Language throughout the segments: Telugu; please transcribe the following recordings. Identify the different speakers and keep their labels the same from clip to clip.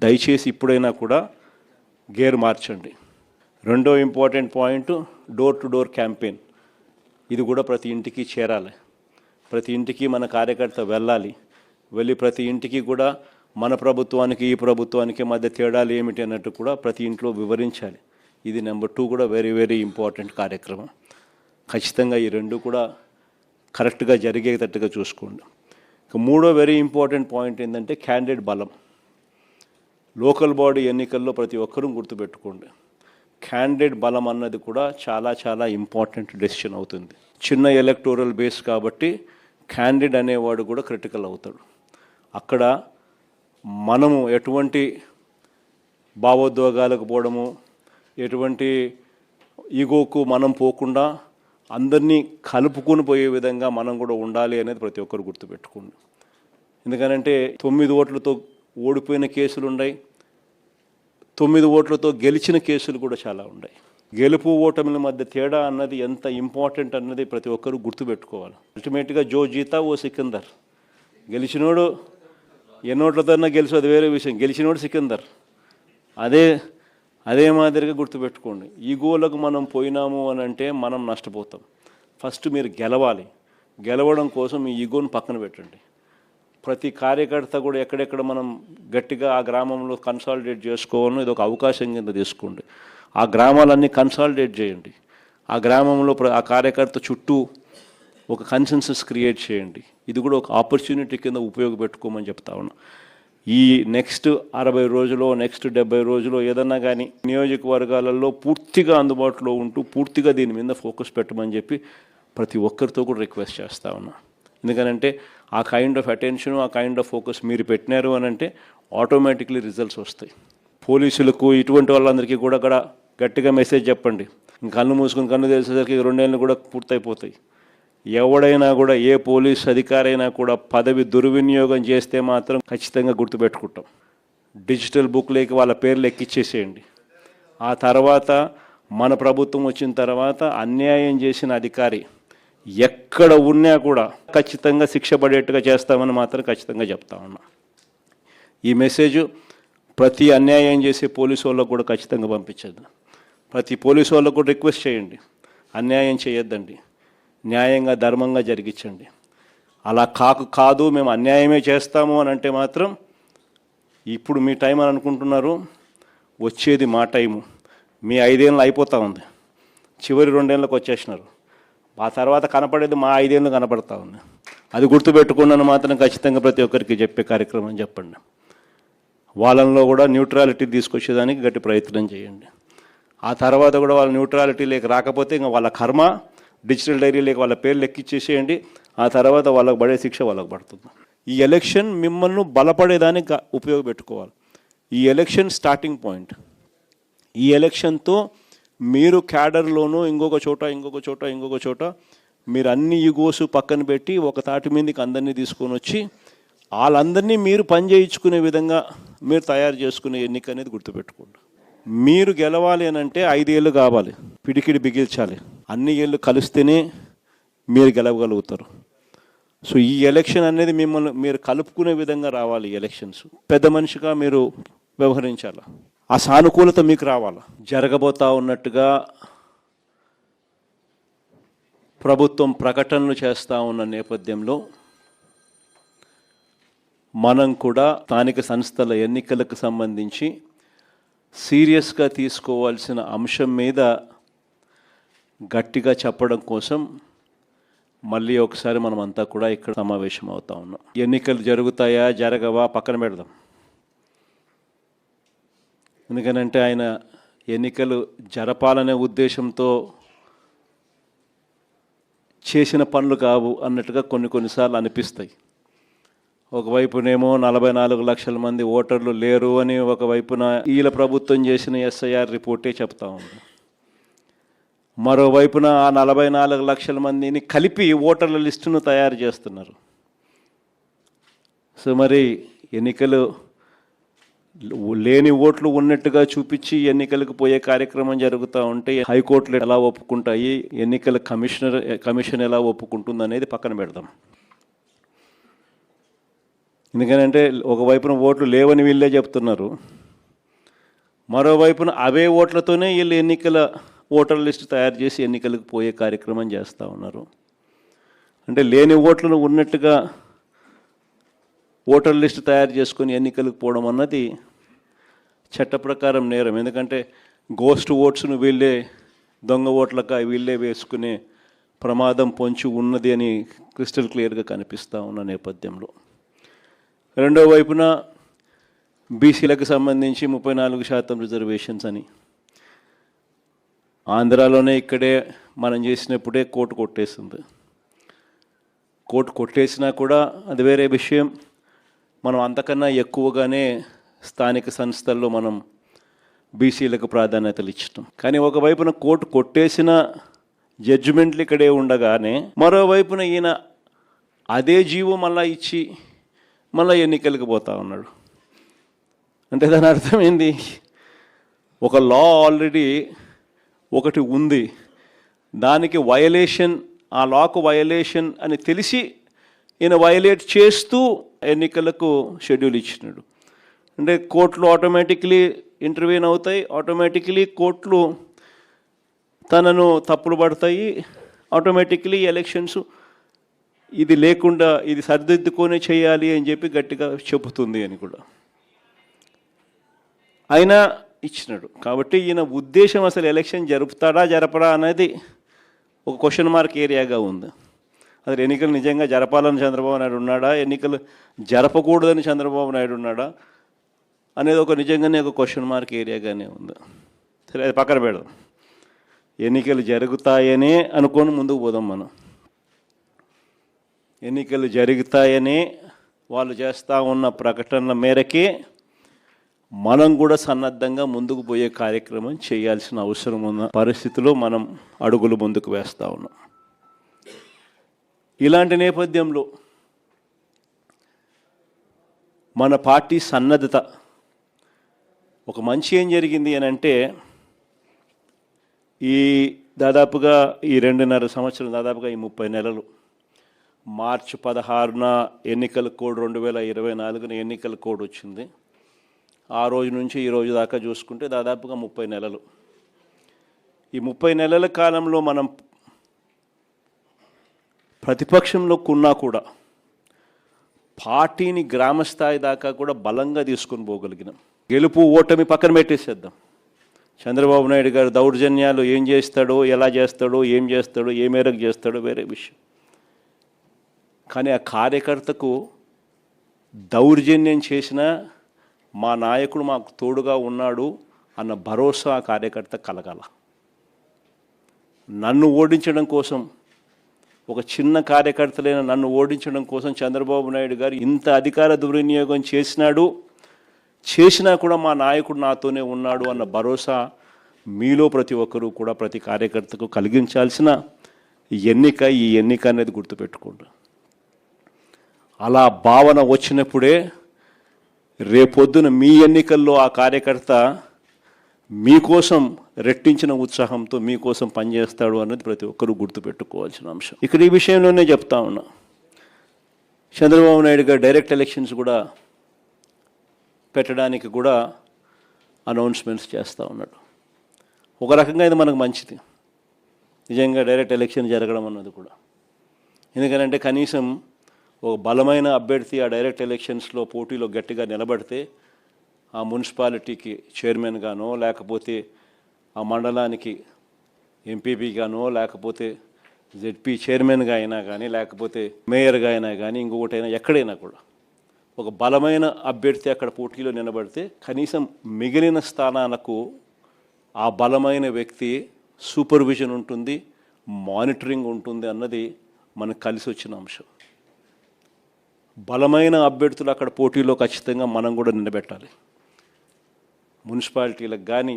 Speaker 1: దయచేసి ఇప్పుడైనా కూడా గేర్ మార్చండి. రెండో important point door to door campaign. ఇది కూడా ప్రతి ఇంటికి చేరాలి. ప్రతి ఇంటికి మన కార్యకర్త వెళ్ళాలి. వెళ్ళి ప్రతి ఇంటికి కూడా మన ప్రభుత్వానికి ఈ ప్రభుత్వానికి మధ్య తేడాలు ఏమిటి అన్నట్టు కూడా ప్రతి ఇంట్లో వివరించాలి. ఇది నెంబర్ 2 కూడా వెరీ వెరీ ఇంపార్టెంట్ కార్యక్రమం. ఖచ్చితంగా ఈ రెండు కూడా కరెక్ట్గా జరిగేటట్టుగా చూసుకోండి. ఇక మూడో వెరీ ఇంపార్టెంట్ పాయింట్ ఏంటంటే క్యాండిడేట్ బలం. లోకల్ బాడీ ఎన్నికల్లో ప్రతి ఒక్కరూ గుర్తుపెట్టుకోండి, క్యాండిడేట్ బలం అన్నది కూడా చాలా చాలా ఇంపార్టెంట్ డెసిషన్ అవుతుంది. చిన్న ఎలక్టోరల్ బేస్ కాబట్టి క్యాండిడేట్ అనేవాడు కూడా క్రిటికల్ అవుతాడు. అక్కడ మనము ఎటువంటి భావోద్వేగాలకు పోవడము, ఎటువంటి ఈగోకు మనం పోకుండా అందరినీ కలుపుకొని పోయే విధంగా మనం కూడా ఉండాలి అనేది ప్రతి ఒక్కరు గుర్తుపెట్టుకోండి. ఎందుకనంటే 9 ఓట్లతో ఓడిపోయిన కేసులు ఉన్నాయి, 9 ఓట్లతో గెలిచిన కేసులు కూడా చాలా ఉన్నాయి. గెలుపు ఓటమిల మధ్య తేడా అన్నది ఎంత ఇంపార్టెంట్ అన్నది ప్రతి ఒక్కరు గుర్తుపెట్టుకోవాలి. అల్టిమేట్గా జో జీతా ఓ సికందర్. గెలిచినోడు ఎన్నోట్లతోన్నా గెలిచి అది వేరే విషయం, గెలిచినోడు సికందర్. అదే మాదిరిగా గుర్తుపెట్టుకోండి. ఈ గోలకు మనం పోయినాము అని అంటే మనం నష్టపోతాం. ఫస్ట్ మీరు గెలవాలి. గెలవడం కోసం ఈ ఈగోను పక్కన పెట్టండి. ప్రతి కార్యకర్త కూడా ఎక్కడెక్కడ మనం గట్టిగా ఆ గ్రామంలో కన్సాలిడేట్ చేసుకోవాలని ఇది ఒక అవకాశం కింద తీసుకోండి. ఆ గ్రామాలన్నీ కన్సాలిడేట్ చేయండి. ఆ గ్రామంలో ఆ కార్యకర్త చుట్టూ ఒక కన్సెన్సస్ క్రియేట్ చేయండి. ఇది కూడా ఒక ఆపర్చునిటీ కింద ఉపయోగపెట్టుకోమని చెప్తా ఉన్నా. ఈ నెక్స్ట్ 60 రోజులో నెక్స్ట్ 70 రోజులో ఏదన్నా కానీ నియోజకవర్గాలలో పూర్తిగా అందుబాటులో ఉంటూ పూర్తిగా దీని మీద ఫోకస్ పెట్టమని చెప్పి ప్రతి ఒక్కరితో కూడా రిక్వెస్ట్ చేస్తూ ఉన్నా. ఎందుకనంటే ఆ కైండ్ ఆఫ్ అటెన్షన్, ఆ కైండ్ ఆఫ్ ఫోకస్ మీరు పెట్టినారు అని అంటే ఆటోమేటిక్లీ రిజల్ట్స్ వస్తాయి. పోలీసులకు ఇటువంటి వాళ్ళందరికీ కూడా అక్కడ గట్టిగా మెసేజ్ చెప్పండి. కన్ను మూసుకుని కన్ను తెలిసేసరికి 2 ఏళ్ళు కూడా పూర్తయిపోతాయి. ఎవడైనా కూడా ఏ పోలీస్ అధికారైనా కూడా పదవి దుర్వినియోగం చేస్తే మాత్రం ఖచ్చితంగా గుర్తుపెట్టుకుంటాం. డిజిటల్ బుక్లోకి వాళ్ళ పేర్లు ఎక్కిచ్చేసేయండి. ఆ తర్వాత మన ప్రభుత్వం వచ్చిన తర్వాత అన్యాయం చేసిన అధికారి ఎక్కడ ఉన్నా కూడా ఖచ్చితంగా శిక్ష పడేట్టుగా చేస్తామని మాత్రం ఖచ్చితంగా చెప్తా ఉన్నా. ఈ మెసేజ్ ప్రతి అన్యాయం చేసే పోలీసు వాళ్ళకు కూడా ఖచ్చితంగా పంపించద్దు. ప్రతి పోలీసు వాళ్ళకు కూడా రిక్వెస్ట్ చేయండి, అన్యాయం చేయొద్దండి, న్యాయంగా ధర్మంగా జరిగించండి. అలా కాదు మేము అన్యాయమే చేస్తాము అని అంటే మాత్రం ఇప్పుడు మీ టైం అని అనుకుంటున్నారు, వచ్చేది మా టైము. మీ 5 ఏళ్ళు అయిపోతూ ఉంది, చివరి 2 ఏళ్ళకి వచ్చేసినారు. ఆ తర్వాత కనపడేది మా 5 ఏళ్ళు కనపడతా ఉంది. అది గుర్తుపెట్టుకున్నాను మాత్రం ఖచ్చితంగా ప్రతి ఒక్కరికి చెప్పే కార్యక్రమం చెప్పండి. వాళ్ళల్లో కూడా న్యూట్రాలిటీ తీసుకొచ్చేదానికి గట్టి ప్రయత్నం చేయండి. ఆ తర్వాత కూడా వాళ్ళ న్యూట్రాలిటీ లేక రాకపోతే ఇంకా వాళ్ళ కర్మ, డిజిటల్ డైరీ లేక వాళ్ళ పేర్లు ఎక్కిచ్చేసేయండి. ఆ తర్వాత వాళ్ళకు పడే శిక్ష వాళ్ళకు పడుతుంది. ఈ ఎలక్షన్ మిమ్మల్ని బలపడేదానికి ఉపయోగపెట్టుకోవాలి. ఈ ఎలక్షన్ స్టార్టింగ్ పాయింట్. ఈ ఎలక్షన్తో మీరు క్యాడర్లోనూ ఇంకొక చోట మీరు అన్ని ఈగోస్ పక్కన పెట్టి ఒక తాటి మీదకి అందరినీ తీసుకొని వచ్చి వాళ్ళందరినీ మీరు పని చేయించుకునే విధంగా మీరు తయారు చేసుకునే ఎన్నిక అనేది గుర్తుపెట్టుకోండి. మీరు గెలవాలి అని అంటే 5 ఏళ్ళు కావాలి, పిడికిడి బిగించాలి. అన్ని ఏళ్ళు కలిస్తేనే మీరు గెలవగలుగుతారు. సో ఈ ఎలక్షన్ అనేది మిమ్మల్ని మీరు కలుపుకునే విధంగా రావాలి. ఎలక్షన్స్ పెద్ద మనిషిగా మీరు వ్యవహరించాలి. ఆ సానుకూలత మీకు రావాలి. జరగబోతా ఉన్నట్టుగా ప్రభుత్వం ప్రకటనలు చేస్తూ ఉన్న నేపథ్యంలో మనం కూడా స్థానిక సంస్థల ఎన్నికలకు సంబంధించి సీరియస్గా తీసుకోవాల్సిన అంశం మీద గట్టిగా చెప్పడం కోసం మళ్ళీ ఒకసారి మనం అంతా కూడా ఇక్కడ సమావేశం అవుతా ఉన్నాం. ఎన్నికలు జరుగుతాయా జరగవా పక్కన పెడదాం. ఎందుకనంటే ఆయన ఎన్నికలు జరపాలనే ఉద్దేశంతో చేసిన పనులు కావు అన్నట్టుగా కొన్నిసార్లు అనిపిస్తాయి. ఒకవైపునేమో 44 లక్షల మంది ఓటర్లు లేరు అని ఒకవైపున వీళ్ళ ప్రభుత్వం చేసిన ఎస్ఐఆర్ రిపోర్టే చెప్తా ఉంది. మరోవైపున ఆ 44 లక్షల మందిని కలిపి ఓటర్ల లిస్టును తయారు చేస్తున్నారు. సో మరి ఎన్నికలు లేని ఓట్లు ఉన్నట్టుగా చూపించి ఎన్నికలకు పోయే కార్యక్రమం జరుగుతూ ఉంటే హైకోర్టులు ఎలా ఒప్పుకుంటాయి, ఎన్నికల కమిషన్ ఎలా ఒప్పుకుంటుంది అనేది పక్కన పెడదాం. ఎందుకనంటే ఒకవైపున ఓట్లు లేవని వీళ్ళే చెప్తున్నారు, మరోవైపున అవే ఓట్లతోనే వీళ్ళు ఎన్నికల ఓటర్ లిస్ట్ తయారు చేసి ఎన్నికలకు పోయే కార్యక్రమం చేస్తూ ఉన్నారు. అంటే లేని ఓట్లను ఉన్నట్టుగా ఓటర్ లిస్ట్ తయారు చేసుకొని ఎన్నికలకు పోవడం అన్నది చట్ట ప్రకారం నేరం. ఎందుకంటే గోస్ట్ ఓట్స్ను వీళ్ళే దొంగ ఓట్లక వీళ్ళే వేసుకునే ప్రమాదం పొంచి ఉన్నది అని క్రిస్టల్ క్లియర్గా కనిపిస్తూ ఉన్న నేపథ్యంలో, రెండో వైపున బీసీలకు సంబంధించి 34% రిజర్వేషన్స్ అని ఆంధ్రాలోనే ఇక్కడే మనం చేసినప్పుడే కోర్టు కొట్టేసింది. కోర్టు కొట్టేసినా కూడా అది వేరే విషయం. మనం అంతకన్నా ఎక్కువగానే స్థానిక సంస్థల్లో మనం బీసీలకు ప్రాధాన్యతలు ఇచ్చటం. కానీ ఒకవైపున కోర్టు కొట్టేసిన జడ్జిమెంట్లు ఇక్కడే ఉండగానే మరోవైపున ఈయన అదే జీవో మళ్ళా ఇచ్చి మళ్ళీ ఎన్నికలకు పోతా ఉన్నాడు. అంటే దాని అర్థం ఏంది? ఒక లా ఆల్రెడీ ఒకటి ఉంది, దానికి వయలేషన్, ఆ లాకు వయలేషన్ అని తెలిసి ఈయన వయలేట్ చేస్తూ ఎన్నికలకు షెడ్యూల్ ఇచ్చినాడు. అంటే కోర్టులు ఆటోమేటిక్లీ ఇంటర్వ్యూన్ అవుతాయి, ఆటోమేటిక్లీ కోర్టులు తనను తప్పులు పడతాయి, ఆటోమేటిక్లీ ఎలక్షన్స్ ఇది లేకుండా ఇది సరిదిద్దుకొని చేయాలి అని చెప్పి గట్టిగా చెబుతుంది అని కూడా అయినా ఇచ్చినాడు. కాబట్టి ఈయన ఉద్దేశం అసలు ఎలక్షన్ జరుపుతాడా జరపడా అనేది ఒక క్వశ్చన్ మార్క్ ఏరియాగా ఉంది. అసలు ఎన్నికలు నిజంగా జరపాలని చంద్రబాబు నాయుడు ఉన్నాడా, ఎన్నికలు జరపకూడదని చంద్రబాబు నాయుడు ఉన్నాడా అనేది ఒక నిజంగానే ఒక క్వశ్చన్ మార్క్ ఏరియాగానే ఉంది. సరే, అది పక్కన పెడదాం. ఎన్నికలు జరుగుతాయనే అనుకొని ముందుకు పోదాం. మనం ఎన్నికలు జరుగుతాయనే వాళ్ళు చేస్తూ ఉన్న ప్రకటనల మేరకే మనం కూడా సన్నద్ధంగా ముందుకు పోయే కార్యక్రమం చేయాల్సిన అవసరం ఉన్న పరిస్థితిలో మనం అడుగులు ముందుకు వేస్తూ ఉన్నాం. ఇలాంటి నేపథ్యంలో మన పార్టీ సన్నద్ధత ఒక మంచి ఏం జరిగింది అని అంటే, ఈ దాదాపుగా ఈ 2.5 సంవత్సరం, దాదాపుగా ఈ 30 నెలలు, మార్చి 16న ఎన్నికల కోడ్ 2024న ఎన్నికల కోడ్ వచ్చింది. ఆ రోజు నుంచి ఈ రోజు దాకా చూసుకుంటే దాదాపుగా 30 నెలలు. ఈ 30 నెలల కాలంలో మనం ప్రతిపక్షంలో కొన్నా కూడా పార్టీని గ్రామస్థాయి దాకా కూడా బలంగా తీసుకొని పోగలిగినాం. గెలుపు ఓటమి పక్కన పెట్టేసేద్దాం. చంద్రబాబు నాయుడు గారు దౌర్జన్యాలు ఏం చేస్తాడో, ఎలా చేస్తాడో, ఏం చేస్తాడో, ఏ మేరకు చేస్తాడో వేరే విషయం. కానీ ఆ కార్యకర్తకు దౌర్జన్యం చేసిన మా నాయకుడు మాకు తోడుగా ఉన్నాడు అన్న భరోసా ఆ కార్యకర్త కలగాల. నన్ను ఓడించడం కోసం, ఒక చిన్న కార్యకర్తలైన నన్ను ఓడించడం కోసం చంద్రబాబు నాయుడు గారు ఇంత అధికార దుర్వినియోగం చేసినా కూడా మా నాయకుడు నాతోనే ఉన్నాడు అన్న భరోసా మీలో ప్రతి ఒక్కరూ కూడా, ప్రతి కార్యకర్తకు కలిగించాల్సిన ఎన్నిక ఈ ఎన్నిక అనేది గుర్తుపెట్టుకోండి. అలా భావన వచ్చినప్పుడే రేపొద్దున మీ ఎన్నికల్లో ఆ కార్యకర్త మీకోసం రెట్టించిన ఉత్సాహంతో మీకోసం పనిచేస్తాడు అన్నది ప్రతి ఒక్కరూ గుర్తుపెట్టుకోవాల్సిన అంశం. ఇక్కడ ఈ విషయంలోనే చెప్తా ఉన్నా, చంద్రబాబు నాయుడు గారు డైరెక్ట్ ఎలక్షన్స్ కూడా పెట్టడానికి కూడా అనౌన్స్మెంట్స్ చేస్తూ ఉన్నాడు. ఒక రకంగా ఇది మనకు మంచిది, నిజంగా డైరెక్ట్ ఎలక్షన్ జరగడం అన్నది కూడా. ఎందుకంటే కనీసం ఒక బలమైన అభ్యర్థి ఆ డైరెక్ట్ ఎలక్షన్స్లో పోటీలో గట్టిగా నిలబడితే ఆ మున్సిపాలిటీకి చైర్మన్గానో, లేకపోతే ఆ మండలానికి ఎంపీపీగానో, లేకపోతే జెడ్పీ చైర్మన్గా అయినా కానీ, లేకపోతే మేయర్గా అయినా కానీ, ఇంకొకటైనా ఎక్కడైనా కూడా ఒక బలమైన అభ్యర్థి అక్కడ పోటీలో నిలబడితే కనీసం మిగిలిన స్థానాలకు ఆ బలమైన వ్యక్తి సూపర్విజన్ ఉంటుంది, మానిటరింగ్ ఉంటుంది అన్నది మనకు కలిసి వచ్చిన అంశం. బలమైన అభ్యర్థులు అక్కడ పోటీలో ఖచ్చితంగా మనం కూడా నిలబెట్టాలి. మున్సిపాలిటీలకు కానీ,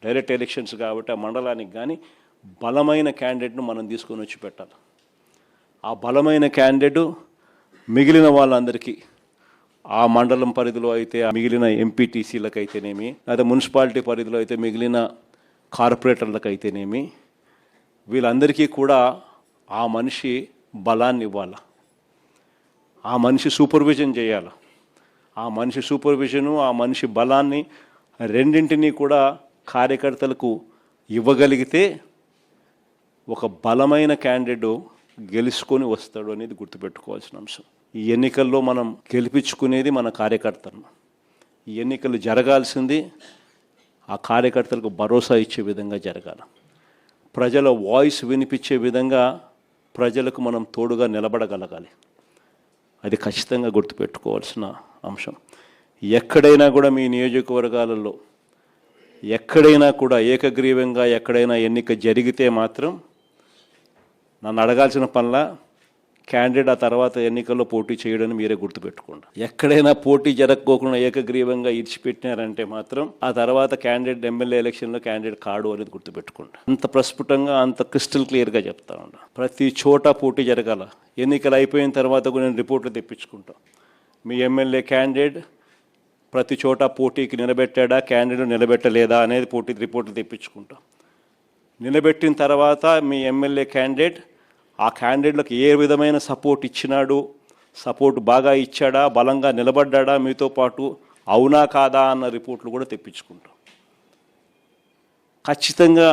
Speaker 1: డైరెక్ట్ ఎలక్షన్స్ కాబట్టి ఆ మండలానికి కానీ బలమైన క్యాండిడేట్ను మనం తీసుకొని వచ్చి పెట్టాలి. ఆ బలమైన క్యాండిడేట్ మిగిలిన వాళ్ళందరికీ, ఆ మండలం పరిధిలో అయితే మిగిలిన ఎంపీటీసీలకు అయితేనేమి, లేదా మున్సిపాలిటీ పరిధిలో అయితే మిగిలిన కార్పొరేటర్లకు అయితేనేమి, వీళ్ళందరికీ కూడా ఆ మనిషి బలాన్ని ఇవ్వాలి, ఆ మనిషి సూపర్విజన్ చేయాలి. ఆ మనిషి సూపర్విజను, ఆ మనిషి బలాన్ని రెండింటినీ కూడా కార్యకర్తలకు ఇవ్వగలిగితే ఒక బలమైన క్యాండిడేట్ గెలుచుకొని వస్తాడు అనేది గుర్తుపెట్టుకోవాల్సిన అంశం. ఈ ఎన్నికల్లో మనం గెలిపించుకునేది మన కార్యకర్తలను. ఈ ఎన్నికలు జరగాల్సింది ఆ కార్యకర్తలకు భరోసా ఇచ్చే విధంగా జరగాలి. ప్రజల వాయిస్ వినిపించే విధంగా ప్రజలకు మనం తోడుగా నిలబడగలగాలి. అది ఖచ్చితంగా గుర్తుపెట్టుకోవాల్సిన అంశం. ఎక్కడైనా కూడా మీ నియోజకవర్గాలలో ఎక్కడైనా కూడా ఏకగ్రీవంగా ఎక్కడైనా ఎన్నిక జరిగితే మాత్రం నన్ను అడగాల్సిన పనిలా క్యాండిడేట్ ఆ తర్వాత ఎన్నికల్లో పోటీ చేయడని మీరే గుర్తుపెట్టుకోండి. ఎక్కడైనా పోటీ జరగకోకుండా ఏకగ్రీవంగా ఇడిచిపెట్టినారంటే మాత్రం ఆ తర్వాత క్యాండిడేట్ ఎమ్మెల్యే ఎలక్షన్లో క్యాండిడేట్ కాడు అనేది గుర్తుపెట్టుకోండి. అంత ప్రస్ఫుటంగా అంత క్రిస్టల్ క్లియర్గా చెప్తా ఉన్నా. ప్రతి చోట పోటీ జరగాల. ఎన్నికలు అయిపోయిన తర్వాత కూడా నేను రిపోర్ట్లు తెప్పించుకుంటాను. మీ ఎమ్మెల్యే క్యాండిడేట్ ప్రతి చోట పోటీకి నిలబెట్టాడా, క్యాండిడేట్ నిలబెట్టలేదా అనేది రిపోర్ట్లు తెప్పించుకుంటాం. నిలబెట్టిన తర్వాత మీ ఎమ్మెల్యే క్యాండిడేట్ ఆ క్యాండిడేట్లకు ఏ విధమైన సపోర్ట్ ఇచ్చినాడు, సపోర్ట్ బాగా ఇచ్చాడా, బలంగా నిలబడ్డా మీతో పాటు, అవునా కాదా అన్న రిపోర్ట్లు కూడా తెప్పించుకుంటాం. ఖచ్చితంగా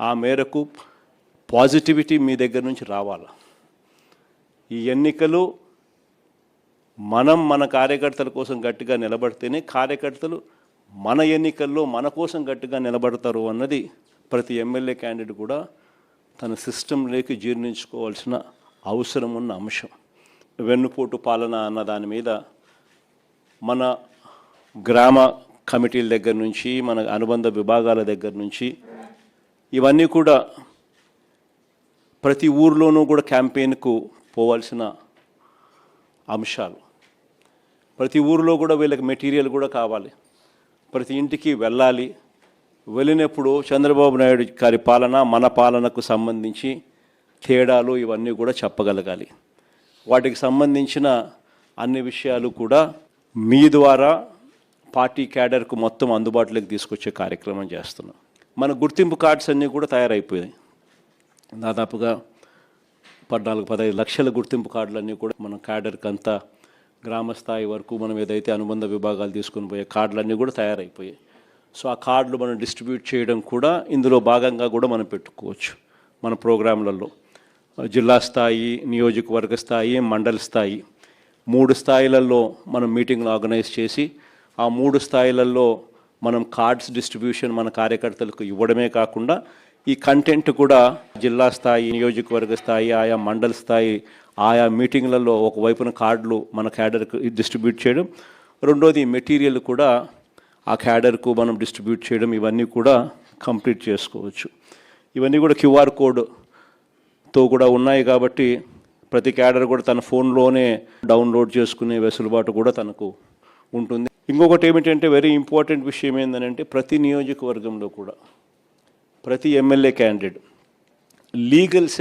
Speaker 1: ఆ మేరకు పాజిటివిటీ మీ దగ్గర నుంచి రావాలి. ఈ ఎన్నికలు మన కార్యకర్తల కోసం గట్టిగా నిలబడితేనే కార్యకర్తలు మన ఎన్నికల్లో మన కోసం గట్టిగా నిలబడతారు అన్నది ప్రతి ఎమ్మెల్యే క్యాండిడేట్ కూడా తన సిస్టంలోకి జీర్ణించుకోవాల్సిన అవసరం ఉన్న అంశం. వెన్నుపోటు పాలన అన్న దాని మీద మన గ్రామ కమిటీల దగ్గర నుంచి, మన అనుబంధ విభాగాల దగ్గర నుంచి ఇవన్నీ కూడా ప్రతి ఊర్లోనూ కూడా క్యాంపెయిన్కు పోవాల్సిన అంశాలు. ప్రతి ఊరిలో కూడా వీళ్ళకి మెటీరియల్ కూడా కావాలి. ప్రతి ఇంటికి వెళ్ళాలి. వెళ్ళినప్పుడు చంద్రబాబు నాయుడు గారి పాలన, మన పాలనకు సంబంధించి తేడాలు ఇవన్నీ కూడా చెప్పగలగాలి. వాటికి సంబంధించిన అన్ని విషయాలు కూడా మీ ద్వారా పార్టీ క్యాడర్కు మొత్తం అందుబాటులోకి తీసుకొచ్చే కార్యక్రమం చేస్తున్నాం. మన గుర్తింపు కార్డ్స్ అన్నీ కూడా తయారైపోయాయి. దాదాపుగా 14-15 లక్షల గుర్తింపు కార్డులన్నీ కూడా మన క్యాడర్కి అంతా గ్రామ స్థాయి వరకు మనం ఏదైతే అనుబంధ విభాగాలు తీసుకుని పోయే కార్డులన్నీ కూడా తయారైపోయాయి. సో ఆ కార్డులు మనం డిస్ట్రిబ్యూట్ చేయడం కూడా ఇందులో భాగంగా కూడా మనం పెట్టుకోవచ్చు. మన ప్రోగ్రాంలలో జిల్లా స్థాయి, నియోజకవర్గ స్థాయి, మండల స్థాయి 3 స్థాయిలలో మనం మీటింగ్లు ఆర్గనైజ్ చేసి ఆ 3 స్థాయిలలో మనం కార్డ్స్ డిస్ట్రిబ్యూషన్ మన కార్యకర్తలకు ఇవ్వడమే కాకుండా ఈ కంటెంట్ కూడా జిల్లా స్థాయి, నియోజకవర్గ స్థాయి, ఆయా మండల స్థాయి, ఆయా మీటింగ్లలో ఒకవైపున కార్డులు మన క్యాడర్కు డిస్ట్రిబ్యూట్ చేయడం, రెండోది మెటీరియల్ కూడా ఆ క్యాడర్కు మనం డిస్ట్రిబ్యూట్ చేయడం, ఇవన్నీ కూడా కంప్లీట్ చేసుకోవచ్చు. ఇవన్నీ కూడా QR కోడ్తో కూడా ఉన్నాయి కాబట్టి ప్రతి క్యాడర్ కూడా తన ఫోన్లోనే డౌన్లోడ్ చేసుకునే వెసులుబాటు కూడా తనకు ఉంటుంది. ఇంకొకటి ఏమిటంటే వెరీ ఇంపార్టెంట్ విషయం ఏంటంటే ప్రతి నియోజకవర్గంలో కూడా ప్రతి ఎమ్మెల్యే క్యాండిడేట్ లీగల్ సెల్